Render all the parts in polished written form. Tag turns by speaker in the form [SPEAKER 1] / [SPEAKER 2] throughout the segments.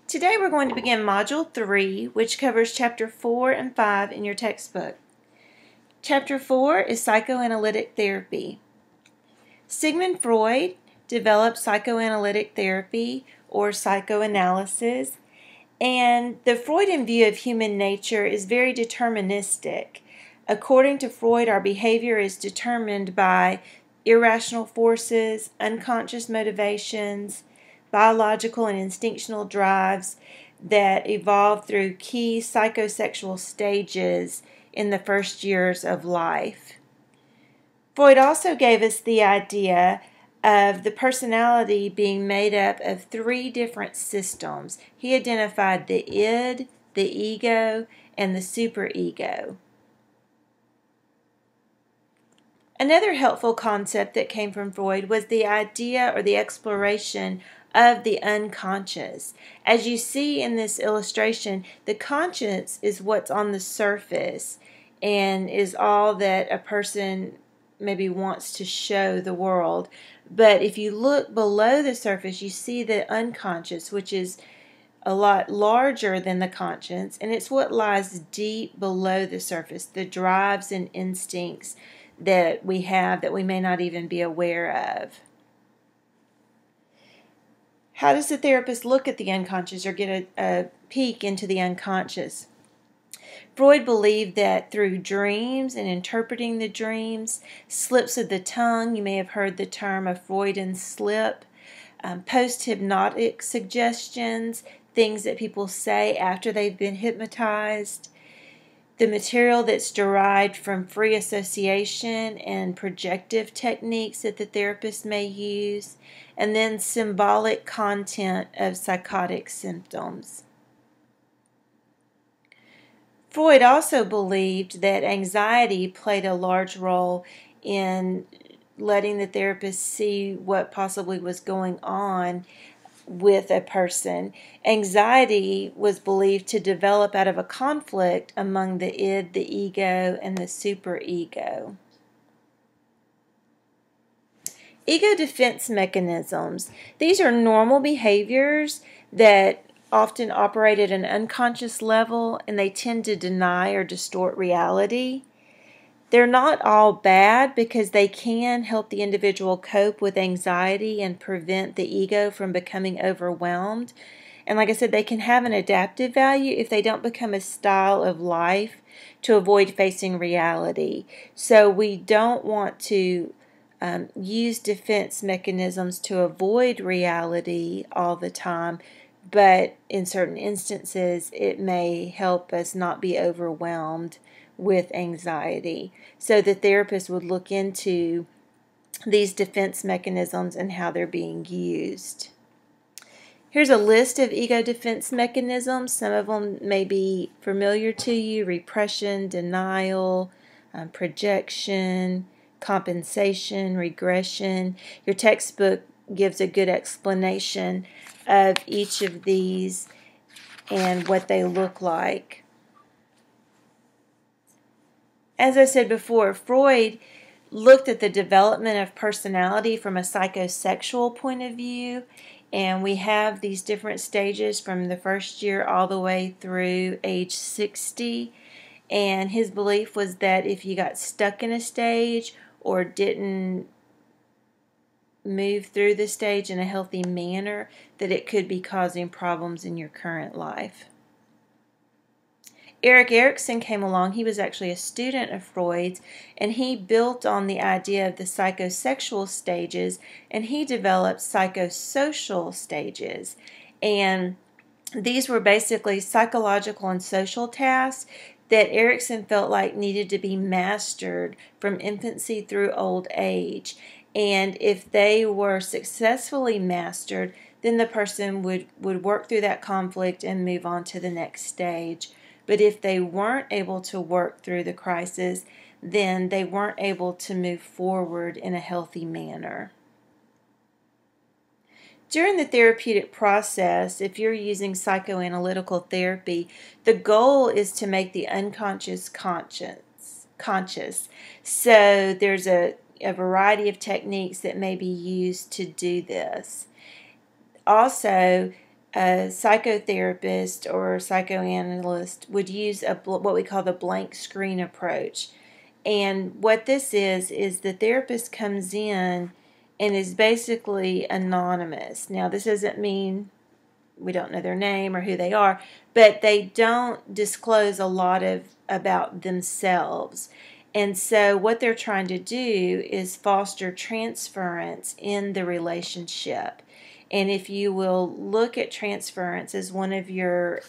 [SPEAKER 1] Today we're going to begin Module 3, which covers Chapter 4 and 5 in your textbook. Chapter 4 is Psychoanalytic Therapy. Sigmund Freud developed psychoanalytic therapy or psychoanalysis, and the Freudian view of human nature is very deterministic. According to Freud, our behavior is determined by irrational forces, unconscious motivations, biological and instinctual drives that evolve through key psychosexual stages in the first years of life. Freud also gave us the idea of the personality being made up of three different systems. He identified the id, the ego, and the superego. Another helpful concept that came from Freud was the idea or the exploration of the unconscious. As you see in this illustration, the conscious is what's on the surface and is all that a person maybe wants to show the world. But if you look below the surface, you see the unconscious, which is a lot larger than the conscious, and it's what lies deep below the surface, the drives and instincts that we have that we may not even be aware of. How does the therapist look at the unconscious or get a peek into the unconscious? Freud believed that through dreams and interpreting the dreams, slips of the tongue, you may have heard the term a Freudian slip, post-hypnotic suggestions, things that people say after they've been hypnotized, the material that's derived from free association and projective techniques that the therapist may use, and then symbolic content of psychotic symptoms. Freud also believed that anxiety played a large role in letting the therapist see what possibly was going on with a person. Anxiety was believed to develop out of a conflict among the id, the ego, and the superego. Ego defense mechanisms. These are normal behaviors that often operate at an unconscious level, and they tend to deny or distort reality. They're not all bad because they can help the individual cope with anxiety and prevent the ego from becoming overwhelmed. And like I said, they can have an adaptive value if they don't become a style of life to avoid facing reality. So we don't want to use defense mechanisms to avoid reality all the time, but in certain instances it may help us not be overwhelmed with anxiety. So the therapist would look into these defense mechanisms and how they're being used. Here's a list of ego defense mechanisms. Some of them may be familiar to you: repression, denial, projection, compensation, regression. Your textbook gives a good explanation of each of these and what they look like. As I said before, Freud looked at the development of personality from a psychosexual point of view, and we have these different stages from the first year all the way through age 60. And his belief was that if you got stuck in a stage or didn't move through the stage in a healthy manner, that it could be causing problems in your current life. Erikson came along. He was actually a student of Freud's, and he built on the idea of the psychosexual stages, and he developed psychosocial stages. And these were basically psychological and social tasks that Erikson felt like needed to be mastered from infancy through old age. And if they were successfully mastered, then the person would work through that conflict and move on to the next stage. But if they weren't able to work through the crisis, then they weren't able to move forward in a healthy manner. During the therapeutic process, if you're using psychoanalytical therapy, the goal is to make the unconscious conscious. So there's a variety of techniques that may be used to do this. Also, a psychotherapist or psychoanalyst would use what we call the blank screen approach. And what this is the therapist comes in and is basically anonymous. Now, this doesn't mean we don't know their name or who they are, but they don't disclose a lot about themselves. And so what they're trying to do is foster transference in the relationship. And if you will look at transference as one of your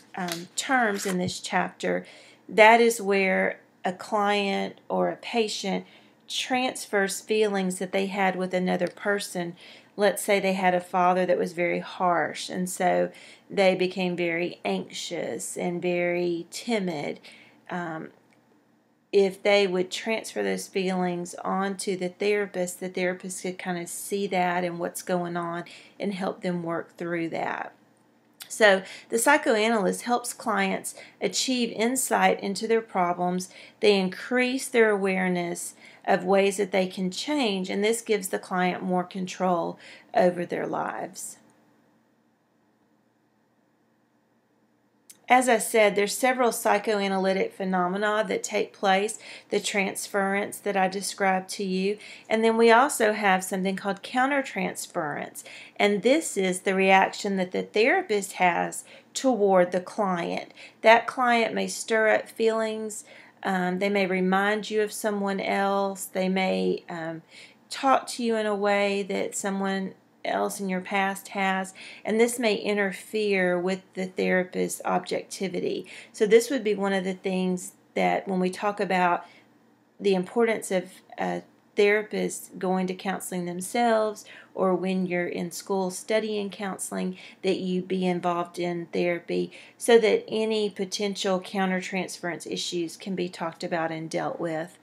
[SPEAKER 1] terms in this chapter, that is where a client or a patient transfers feelings that they had with another person. Let's say they had a father that was very harsh, and so they became very anxious and very timid. If they would transfer those feelings onto the therapist could kind of see that and what's going on and help them work through that. So the psychoanalyst helps clients achieve insight into their problems. They increase their awareness of ways that they can change, and this gives the client more control over their lives. As I said, there's several psychoanalytic phenomena that take place, the transference that I described to you, and then we also have something called countertransference, and this is the reaction that the therapist has toward the client. That client may stir up feelings, they may remind you of someone else, they may talk to you in a way that someone else in your past has, and this may interfere with the therapist's objectivity. So this would be one of the things that when we talk about the importance of therapists going to counseling themselves, or when you're in school studying counseling, that you be involved in therapy so that any potential countertransference issues can be talked about and dealt with.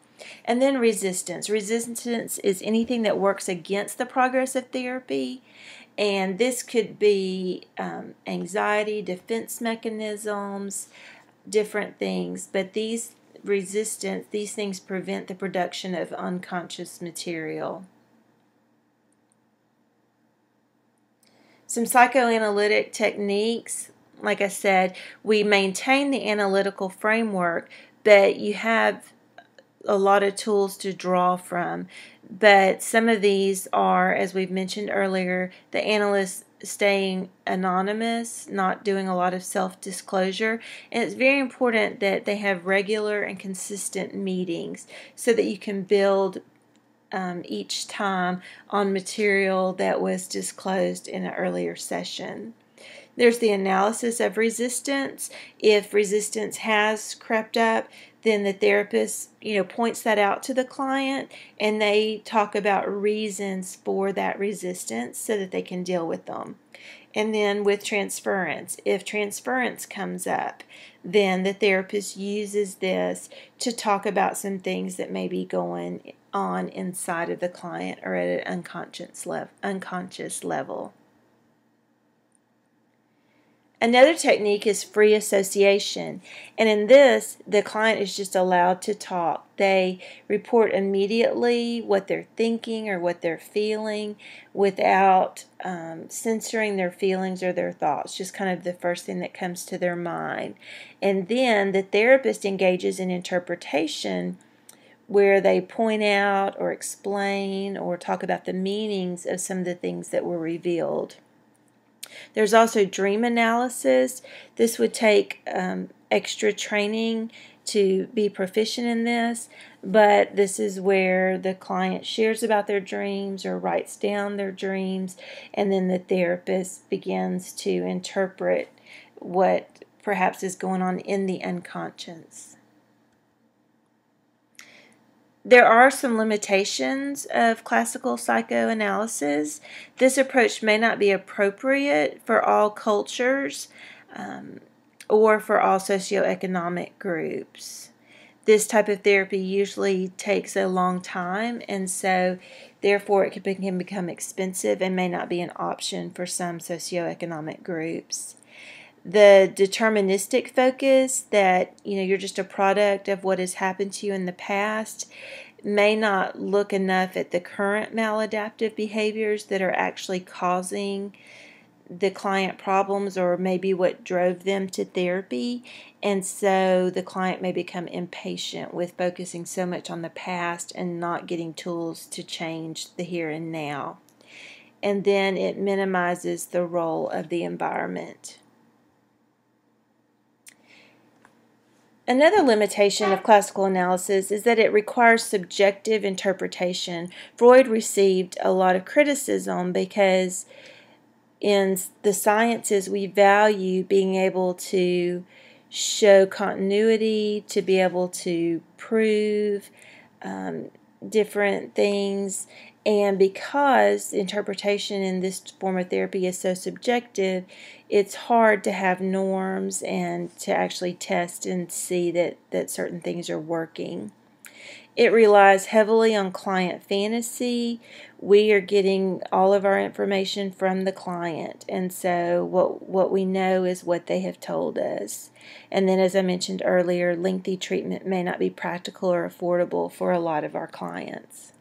[SPEAKER 1] And then resistance. Resistance is anything that works against the progress of therapy, and this could be anxiety, defense mechanisms, different things, but these things prevent the production of unconscious material. Some psychoanalytic techniques, like I said, we maintain the analytical framework, but you have a lot of tools to draw from. But some of these are, as we've mentioned earlier, the analyst staying anonymous, not doing a lot of self-disclosure, and it's very important that they have regular and consistent meetings so that you can build each time on material that was disclosed in an earlier session. There's the analysis of resistance. If resistance has crept up, then the therapist, points that out to the client, and they talk about reasons for that resistance so that they can deal with them. And then with transference, if transference comes up, then the therapist uses this to talk about some things that may be going on inside of the client or at an unconscious level. Another technique is free association, and in this, the client is just allowed to talk. They report immediately what they're thinking or what they're feeling without censoring their feelings or their thoughts, just kind of the first thing that comes to their mind. And then the therapist engages in interpretation, where they point out or explain or talk about the meanings of some of the things that were revealed. There's also dream analysis. This would take extra training to be proficient in this, but this is where the client shares about their dreams or writes down their dreams, and then the therapist begins to interpret what perhaps is going on in the unconscious. There are some limitations of classical psychoanalysis. This approach may not be appropriate for all cultures or for all socioeconomic groups. This type of therapy usually takes a long time, and so therefore it can become expensive and may not be an option for some socioeconomic groups. The deterministic focus that, you're just a product of what has happened to you in the past may not look enough at the current maladaptive behaviors that are actually causing the client problems or maybe what drove them to therapy, and so the client may become impatient with focusing so much on the past and not getting tools to change the here and now. And then it minimizes the role of the environment. Another limitation of classical analysis is that it requires subjective interpretation. Freud received a lot of criticism because in the sciences we value being able to show continuity, to be able to prove different things, and because interpretation in this form of therapy is so subjective, it's hard to have norms and to actually test and see that certain things are working. It relies heavily on client fantasy. We are getting all of our information from the client, and so what we know is what they have told us. And then, as I mentioned earlier, lengthy treatment may not be practical or affordable for a lot of our clients.